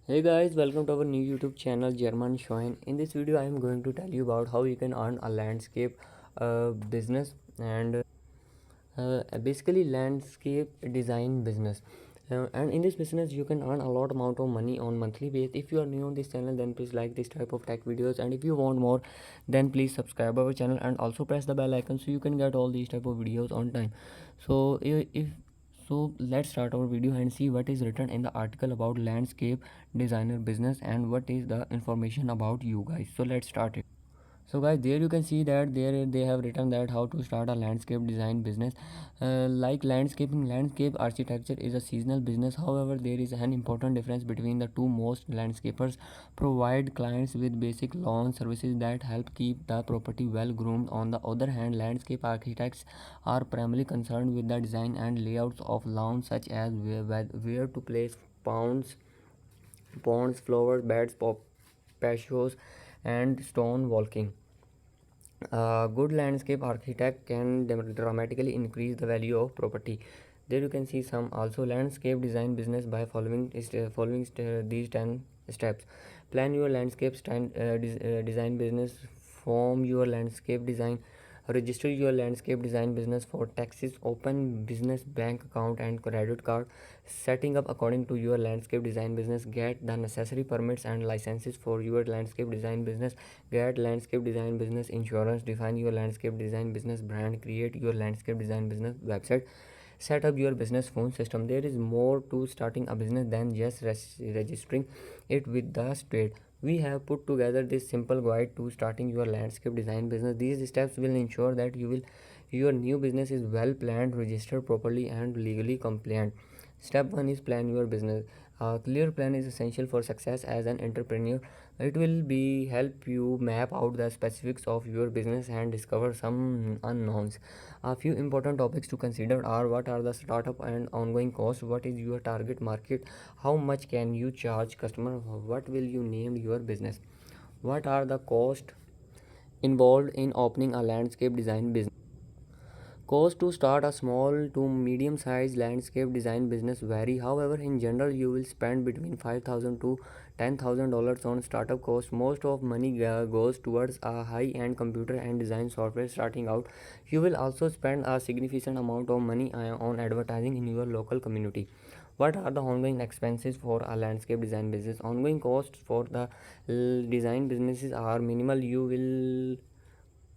Hey guys, welcome to our new YouTube channel German Schoen. In this video, I am going to tell you about how you can earn a landscape business and basically landscape design business. And in this business, you can earn a lot amount of money on monthly basis. If you are new on this channel, then please like this type of tech videos. And if you want more, then please subscribe our channel and also press the bell icon so you can get all these type of videos on time. So if so let's start our video and see what is written in the article about landscape designer business and what is the information about you guys. So let's start it. So guys, there you can see that there they have written that how to start a landscape design business. Like landscape architecture is a seasonal business. However, there is an important difference between the two. Most landscapers provide clients with basic lawn services that help keep the property well groomed. On the other hand, landscape architects are primarily concerned with the design and layouts of lawns, such as where to place ponds, flower beds, patios, and stone walking. A good landscape architect can dramatically increase the value of property. There you can see some also landscape design business by these 10 steps. Plan your landscape design business. Form your landscape design. Register your landscape design business for taxes. Open business bank account and credit card. Setting up according to your landscape design business. Get the necessary permits and licenses for your landscape design business. Get landscape design business insurance. Define your landscape design business brand. Create your landscape design business website. Set up your business phone system. There is more to starting a business than just registering it with the state. We have put together this simple guide to starting your landscape design business. These steps will ensure that your new business is well planned, registered properly, and legally compliant. Step 1 is plan your business. A clear plan is essential for success as an entrepreneur. It will be help you map out the specifics of your business and discover some unknowns. A few important topics to consider are: what are the startup and ongoing costs, what is your target market, how much can you charge customer, what will you name your business, what are the costs involved in opening a landscape design business. Cost to start a small to medium sized landscape design business vary. However, in general, you will spend between $5,000 to $10,000 on startup costs. Most of money goes towards a high end computer and design software starting out. You will also spend a significant amount of money on advertising in your local community. What are the ongoing expenses for a landscape design business? Ongoing costs for the design businesses are minimal. You will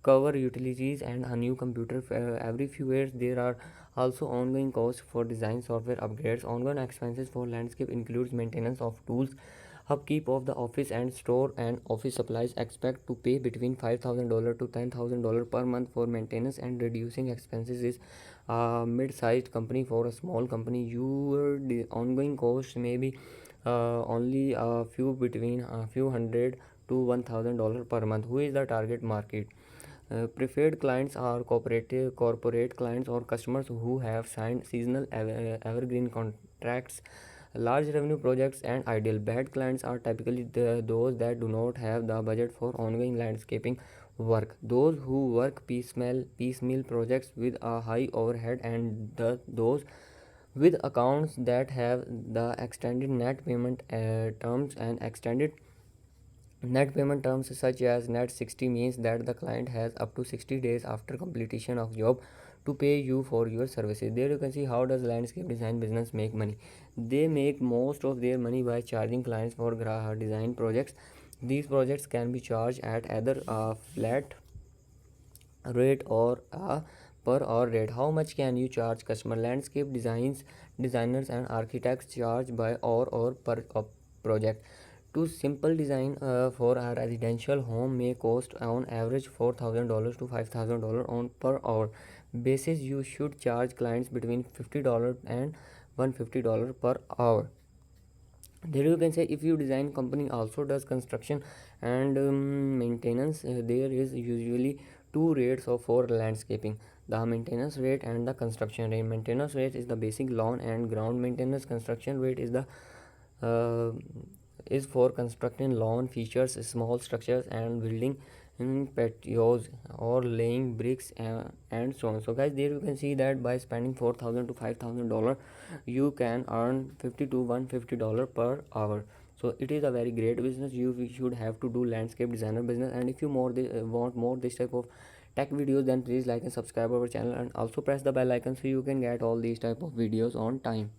cover utilities and a new computer every few years. There are also ongoing costs for design software upgrades. Ongoing expenses for landscape includes maintenance of tools, upkeep of the office and store and office supplies. Expect to pay between $5,000 to $10,000 per month for maintenance. And reducing expenses is a mid-sized company. For a small company, your ongoing costs may be only a few hundred to $1,000 per month. Who is the target market? Preferred clients are corporate clients or customers who have signed seasonal evergreen contracts, large revenue projects, and ideal. Bad clients are typically those that do not have the budget for ongoing landscaping work. Those who work piecemeal projects with a high overhead, and those with accounts that have the extended net payment terms and extended net payment terms such as net 60 means that the client has up to 60 days after completion of job to pay you for your services. There you can see how does landscape design business make money. They make most of their money by charging clients for design projects. These projects can be charged at either a flat rate or a per hour rate. How much can you charge customer? Landscape designers and architects charge by hour or per project. To simple design for a residential home may cost on average $4,000 to $5,000 on per hour basis. You should charge clients between $50 and $150 per hour. There you can say if you design company also does construction and maintenance. There is usually two rates of for landscaping: the maintenance rate and the construction rate. Maintenance rate is the basic lawn and ground maintenance. Construction rate uh, is for constructing lawn features, small structures, and building in patios or laying bricks and so on. So guys, there you can see that by spending $4,000 to $5,000, you can earn $50 to $150 per hour. So it is a very great business. You should have to do landscape designer business. And if you want more this type of tech videos, then please like and subscribe our channel, and also press the bell icon so you can get all these type of videos on time.